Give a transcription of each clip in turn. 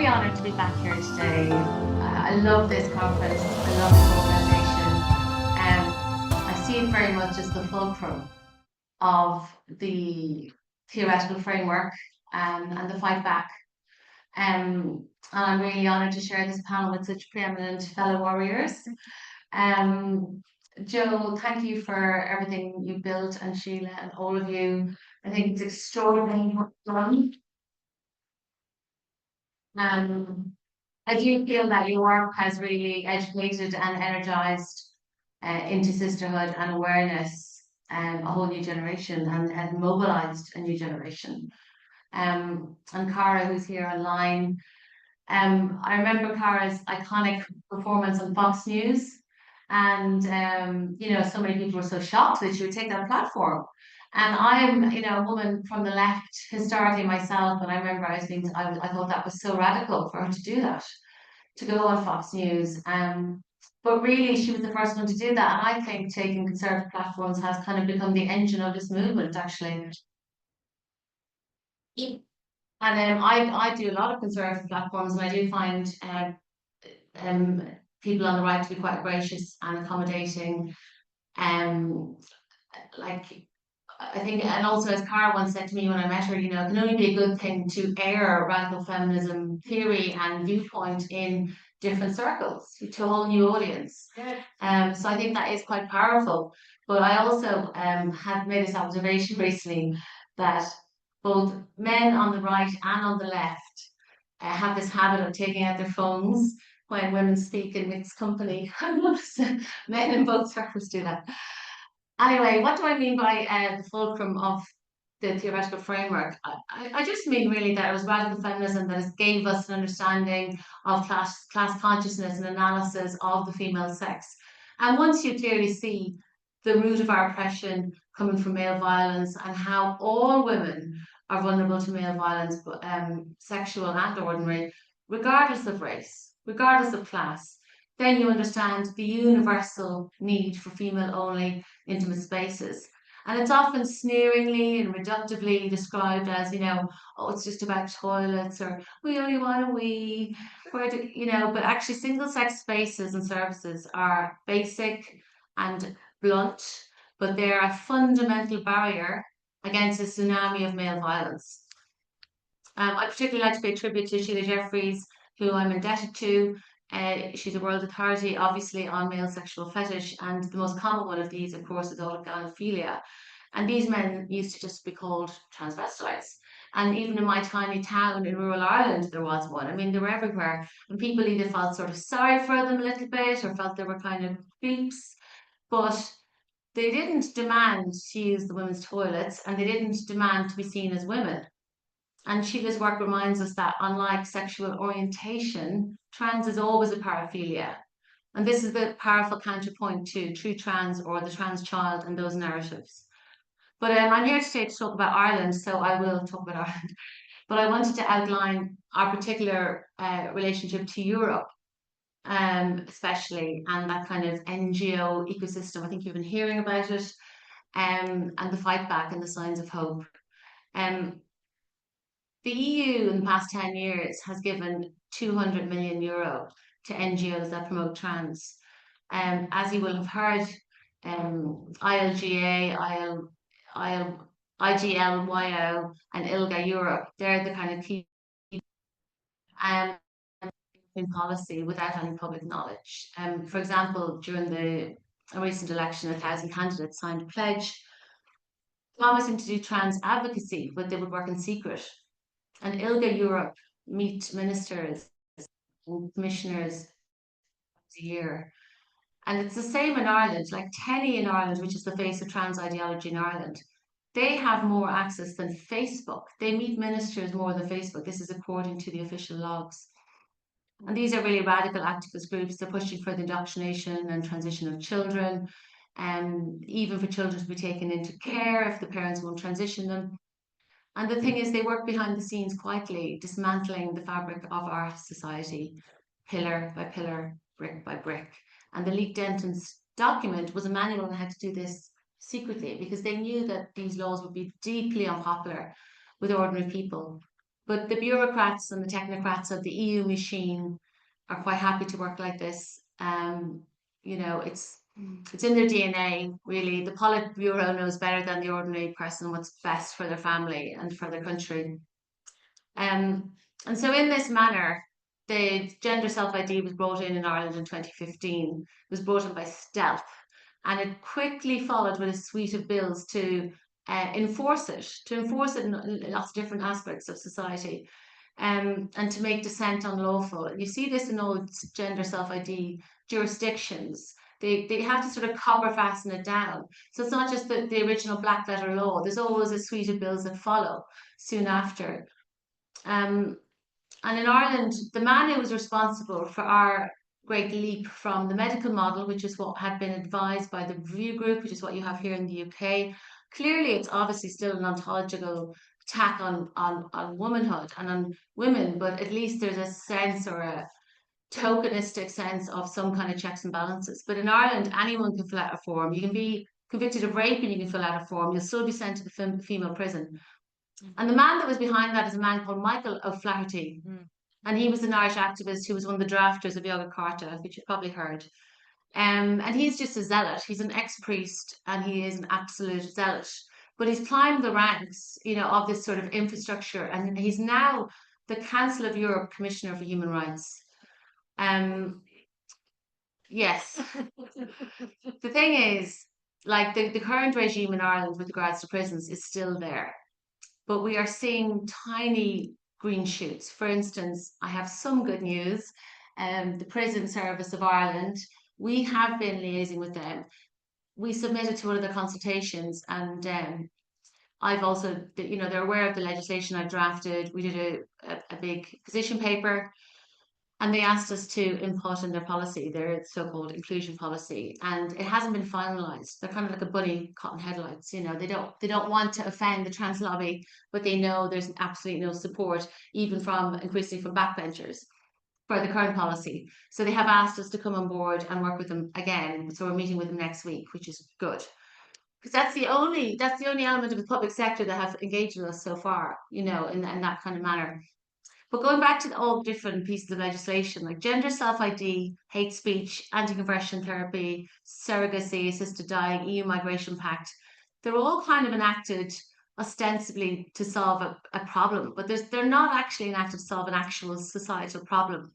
really honoured to be back here today. I love this conference. I love this organisation. I see it very much as the fulcrum of the theoretical framework and the fight back. And I'm really honoured to share this panel with such preeminent fellow warriors. Um, Joe, thank you for everything you built, and Sheila and all of you. I think it's extraordinary what you've done. Um, I do feel that your work has really educated and energized into sisterhood and awareness a whole new generation and mobilized a new generation. And Cara, who's here online, I remember Cara's iconic performance on Fox News, and so many people were so shocked that she would take that platform. And I'm, a woman from the left historically myself, and I remember I thought that was so radical for her to do that, to go on Fox News. But really, she was the first one to do that. And I think taking conservative platforms has kind of become the engine of this movement, actually. And I do a lot of conservative platforms, and I do find um, people on the right to be quite gracious and accommodating. Like I think, and also as Cara once said to me when I met her, it can only be a good thing to air radical feminism theory and viewpoint in different circles to a whole new audience. So I think that is quite powerful. But I also have made this observation recently that both men on the right and on the left have this habit of taking out their phones when women speak in mixed company. Men in both circles do that. Anyway, what do I mean by the fulcrum of the theoretical framework? I just mean really that it was radical feminism that gave us an understanding of class consciousness and analysis of the female sex. And once you clearly see the root of our oppression coming from male violence and how all women are vulnerable to male violence, sexual and ordinary, regardless of race, regardless of class, then you understand the universal need for female-only intimate spaces. And it's often sneeringly and reductively described as, oh, it's just about toilets, or we only want a wee, but actually single-sex spaces and services are basic and blunt, but they're a fundamental barrier against a tsunami of male violence. I particularly like to pay tribute to Sheila Jeffries, who I'm indebted to. She's a world authority, obviously, on male sexual fetish, and the most common one of these, of course, is autogynephilia. And these men used to just be called transvestites. And even in my tiny town in rural Ireland, there was one. I mean, they were everywhere. And people either felt sort of sorry for them a little bit or felt they were kind of creeps. But they didn't demand to use the women's toilets, and they didn't demand to be seen as women. And Sheila's work reminds us that unlike sexual orientation, trans is always a paraphilia. And this is the powerful counterpoint to true trans or the trans child and those narratives. But I'm here today to talk about Ireland, so I will talk about Ireland. But I wanted to outline our particular relationship to Europe, especially, and that kind of NGO ecosystem. I think you've been hearing about it, and the fight back and the signs of hope. The EU in the past 10 years has given €200 million to NGOs that promote trans. As you will have heard, ILGA, IGLYO, and ILGA Europe, they're the kind of key in policy without any public knowledge. For example, during a recent election, 1,000 candidates signed a pledge promising to do trans advocacy, but they would work in secret. And ILGA Europe meet ministers and commissioners a year. And it's the same in Ireland, like Telly in Ireland, which is the face of trans ideology in Ireland. They have more access than Facebook. They meet ministers more than Facebook. This is according to the official logs. And these are really radical activist groups. They're pushing for the indoctrination and transition of children, and even for children to be taken into care if the parents won't transition them. And the thing is, they work behind the scenes quietly, dismantling the fabric of our society, pillar by pillar, brick by brick. And the leaked entrance document was a manual on how to do this secretly, because they knew that these laws would be deeply unpopular with ordinary people. But the bureaucrats and the technocrats of the EU machine are quite happy to work like this. You know, it's in their DNA, really. The Politburo knows better than the ordinary person what's best for their family and for their country. Um, and so, in this manner, the gender self ID was brought in Ireland in 2015. It was brought in by stealth, and it quickly followed with a suite of bills to enforce it in lots of different aspects of society, and to make dissent unlawful. You see this in all gender self ID jurisdictions. They have to sort of copper fasten it down. So it's not just the original black letter law. There's always a suite of bills that follow soon after. Um, and in Ireland, the man who was responsible for our great leap from the medical model, which is what had been advised by the review group, which is what you have here in the UK, clearly it's obviously still an ontological attack on womanhood and on women, but at least there's a sense or a tokenistic sense of some kind of checks and balances. But in Ireland, anyone can fill out a form. You can be convicted of rape and you can fill out a form. You'll still be sent to the female prison. And the man that was behind that is a man called Michael O'Flaherty. And he was an Irish activist who was one of the drafters of Yoga Carta, which you've probably heard. And he's just a zealot. He's an ex-priest and he is an absolute zealot. But he's climbed the ranks, you know, of this sort of infrastructure. And he's now the Council of Europe Commissioner for Human Rights. Yes. The thing is, like the current regime in Ireland with regards to prisons is still there. But we are seeing tiny green shoots. For instance, I have some good news. The Prison Service of Ireland, we have been liaising with them. We submitted to one of the consultations, and I've also, you know, they're aware of the legislation I drafted. We did a big position paper, and they asked us to input in their policy, their so-called inclusion policy, and it hasn't been finalised. They're kind of like a bunny caught in headlights. You know, they don't want to offend the trans lobby, but they know there's absolutely no support, even from increasingly from backbenchers, for the current policy. So they have asked us to come on board and work with them again. So we're meeting with them next week, which is good. Because that's the only element of the public sector that have engaged with us so far, you know, in that kind of manner. But going back to all different pieces of legislation, like gender self-ID, hate speech, anti-conversion therapy, surrogacy, assisted dying, EU Migration Pact, they're all kind of enacted ostensibly to solve a problem, but they're not actually enacted to solve an actual societal problem.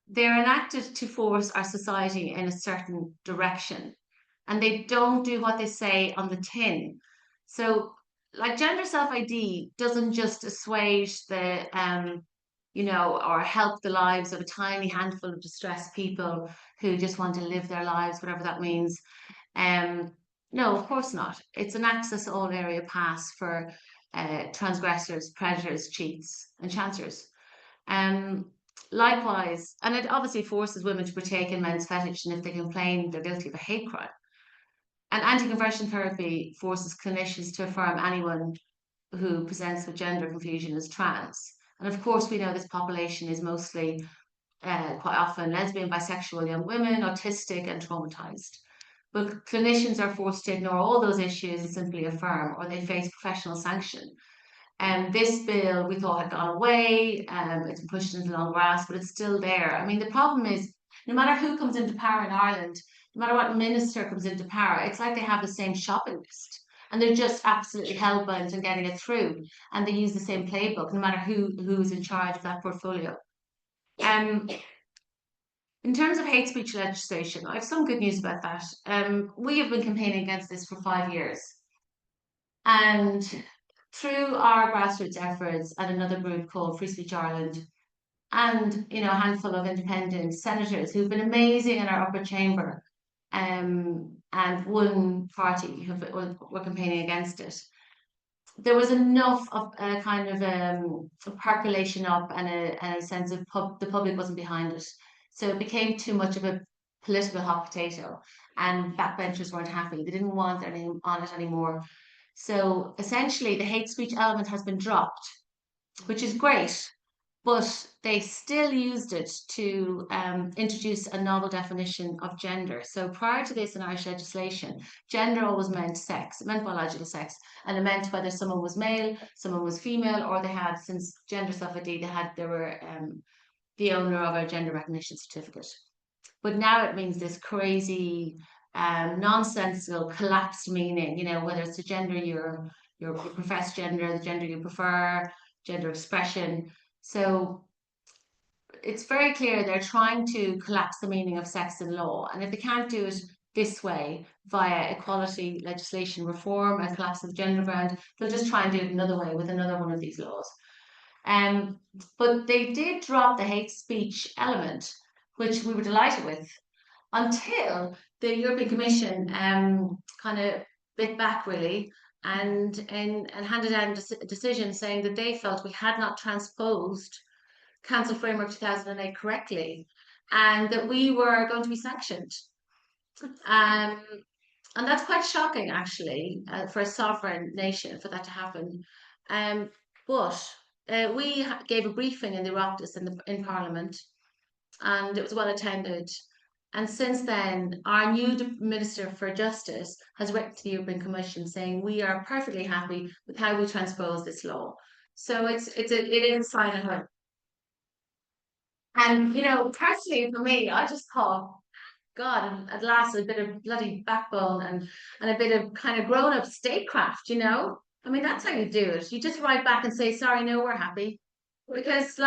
They're enacted to force our society in a certain direction, and they don't do what they say on the tin. So like gender self ID doesn't just assuage the you know, or help the lives of a tiny handful of distressed people who just want to live their lives, whatever that means. Um, no, of course not. It's an access all area pass for transgressors, predators, cheats, and chancers. Um, Likewise, and it obviously forces women to partake in men's fetish, and if they complain, they're guilty of a hate crime. And anti-conversion therapy forces clinicians to affirm anyone who presents with gender confusion as trans. And of course, we know this population is mostly quite often lesbian, bisexual young women, autistic, and traumatized. But clinicians are forced to ignore all those issues and simply affirm, or they face professional sanction. And this bill we thought had gone away, it's been pushed into the long grass, but it's still there. I mean, the problem is no matter who comes into power in Ireland, no matter what minister comes into power, it's like they have the same shopping list. And they're just absolutely hell bent on getting it through. And they use the same playbook, no matter who's in charge of that portfolio. Um, in terms of hate speech legislation, I have some good news about that. We have been campaigning against this for 5 years. And through our grassroots efforts and another group called Free Speech Ireland, and you know, a handful of independent senators who've been amazing in our upper chamber, and one party were campaigning against it. There was enough of a kind of a percolation up and a sense of the public wasn't behind it. So it became too much of a political hot potato, and backbenchers weren't happy. They didn't want any on it anymore. So essentially, the hate speech element has been dropped, which is great. but they still used it to introduce a novel definition of gender. So prior to this in Irish legislation, gender always meant sex. It meant biological sex, and it meant whether someone was male, someone was female, or they had, since gender self-ID, they were the owner of a gender recognition certificate. But now it means this crazy, nonsensical, collapsed meaning. Whether it's the gender your professed gender, the gender you prefer, gender expression. So it's very clear they're trying to collapse the meaning of sex in law, and if they can't do it this way via equality legislation reform and collapse of the gender ground, they'll just try and do it another way with another one of these laws. Um, but they did drop the hate speech element, which we were delighted with, until the European Commission kind of bit back really and handed down a decision saying that they felt we had not transposed Council Framework 2008 correctly, and that we were going to be sanctioned. Um, and that's quite shocking, actually, for a sovereign nation for that to happen. But we gave a briefing in the Oireachtas in Parliament, and it was well attended. And since then, our new Minister for Justice has written to the European Commission saying we are perfectly happy with how we transpose this law. So it is a sign of hope. And personally for me, I just thought, God, at last a bit of bloody backbone and a bit of kind of grown up statecraft. I mean, that's how you do it. You just write back and say, sorry, no, we're happy. Because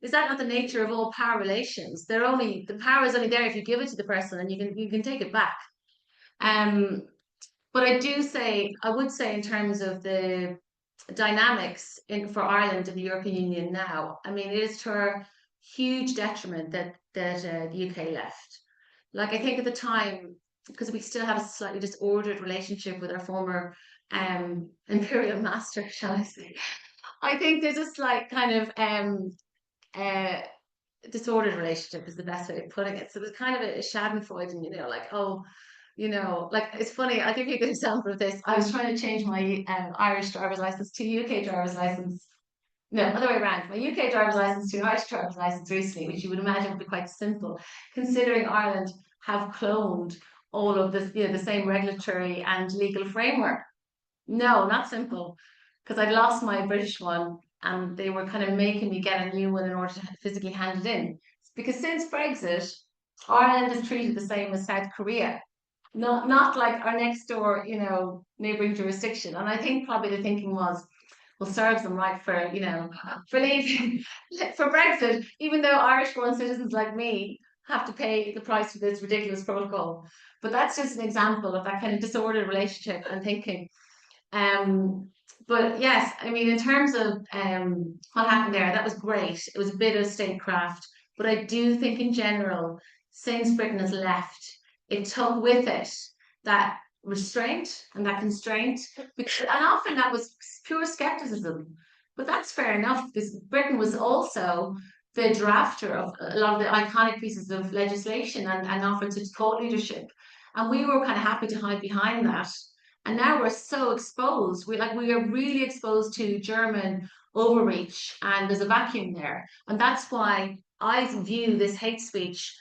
is that not the nature of all power relations? The power is only there if you give it to the person and you can take it back. But I would say in terms of the dynamics for Ireland and the European Union now, I mean, it is to our huge detriment that the UK left. I think at the time, because we still have a slightly disordered relationship with our former imperial master, shall I say, I think there's a slight kind of uh, disordered relationship is the best way of putting it. So there's kind of a schadenfreude, and it's funny. I'll give you a good example of this. I was trying to change my Irish driver's license to UK driver's license. No, other way around. My UK driver's license to an Irish driver's license recently, which you would imagine would be quite simple, considering Ireland have cloned all of this, the same regulatory and legal framework. No, not simple, because I'd lost my British one and they were kind of making me get a new one in order to physically hand it in. Because since Brexit, Ireland is treated the same as South Korea, not like our next door, neighbouring jurisdiction. And I think probably the thinking was, well, serves them right for leaving for Brexit, even though Irish-born citizens like me have to pay the price for this ridiculous protocol. But that's just an example of that kind of disordered relationship and thinking. But yes, I mean, in terms of what happened there, that was great. It was a bit of statecraft, but I do think in general, since Britain has left, it took with it that restraint and that constraint, and often that was pure skepticism. But that's fair enough because Britain was also the drafter of a lot of the iconic pieces of legislation and offered such thought leadership. And we were kind of happy to hide behind that. And now we're so exposed. We are really exposed to German overreach, and there's a vacuum there. And that's why I view this hate speech,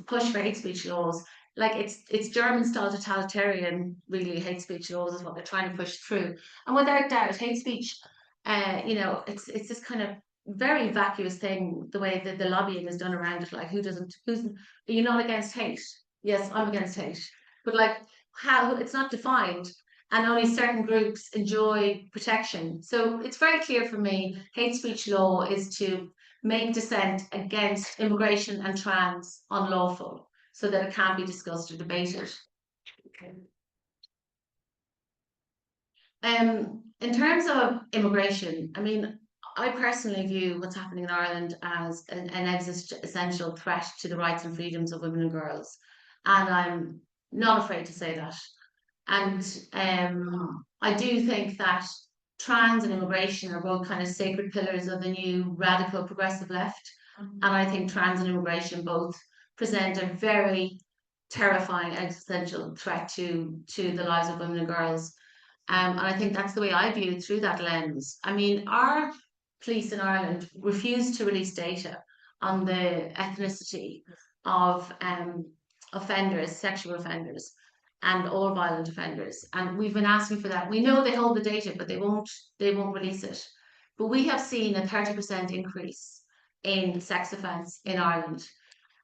push for hate speech laws, like it's German style totalitarian, really hate speech laws is what they're trying to push through. And without doubt, hate speech, it's this kind of very vacuous thing, the way that the lobbying is done around it. Like, who's are you not against hate? Yes, I'm against hate. But how it's not defined, and only certain groups enjoy protection. So it's very clear for me, hate speech law is to make dissent against immigration and trans unlawful so that it can't be discussed or debated. Okay. In terms of immigration, I mean, I personally view what's happening in Ireland as an existential threat to the rights and freedoms of women and girls. And I'm not afraid to say that. And I do think that trans and immigration are both kind of sacred pillars of the new radical progressive left. And I think trans and immigration both present a very terrifying existential threat to the lives of women and girls. And I think that's the way I view it through that lens. I mean, our police in Ireland refused to release data on the ethnicity of offenders, sexual offenders, and all violent offenders. And we've been asking for that. We know they hold the data, but they won't release it. But we have seen a 30% increase in sex offence in Ireland.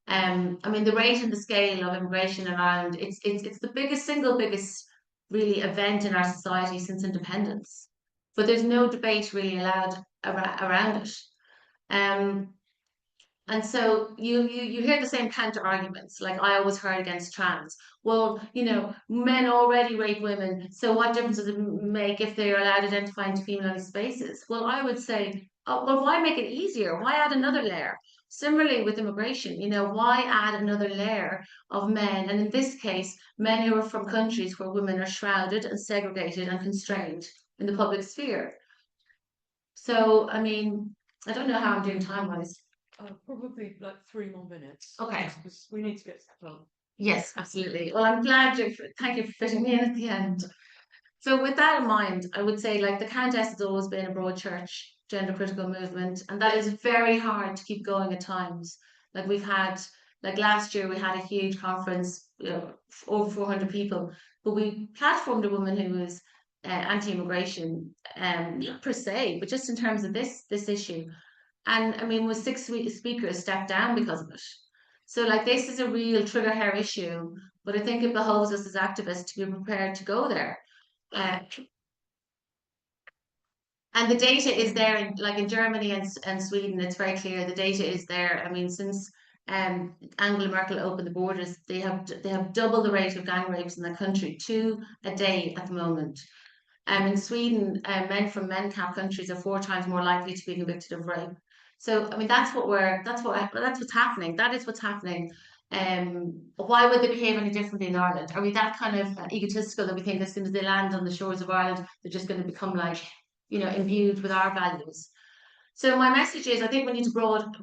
I mean, the rate and the scale of immigration in Ireland, it's the single biggest really event in our society since independence. But there's no debate really allowed around it. Um, and so you hear the same counter arguments, like I always heard against trans. Well, men already rape women, so what difference does it make if they're allowed to identify into female spaces? Well, I would say, oh, well, why make it easier? Why add another layer? Similarly with immigration, why add another layer of men? And in this case, men who are from countries where women are shrouded and segregated and constrained in the public sphere. So, I mean, I don't know how I'm doing time-wise. Probably like 3 more minutes. Okay. Because we need to get started. Yes, absolutely. Well, I'm glad thank you for fitting me in at the end. So with that in mind, I would say like the Countess has always been a broad church gender critical movement, and that is very hard to keep going at times. Like we've had, like last year we had a huge conference, over 400 people, but we platformed a woman who was anti-immigration, not per se, but just in terms of this issue. And I mean, was six speakers stepped down because of it. So like this is a real trigger hair issue, but I think it behoves us as activists to be prepared to go there. And the data is there, like in Germany and Sweden, it's very clear. The data is there. I mean, since Angela Merkel opened the borders, they have double the rate of gang rapes in the country, 2 a day at the moment. In Sweden, men from MenCap countries are 4 times more likely to be convicted of rape. So I mean, that's what's happening. That is what's happening. Why would they behave any differently in Ireland? Are we that kind of egotistical that we think as soon as they land on the shores of Ireland, they're just going to become like, imbued with our values? So my message is, I think we need to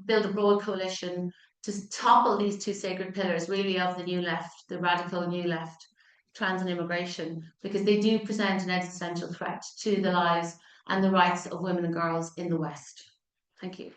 build a broad coalition to topple these 2 sacred pillars, really, of the new left, the radical new left, trans and immigration, because they do present an existential threat to the lives and the rights of women and girls in the West. Thank you.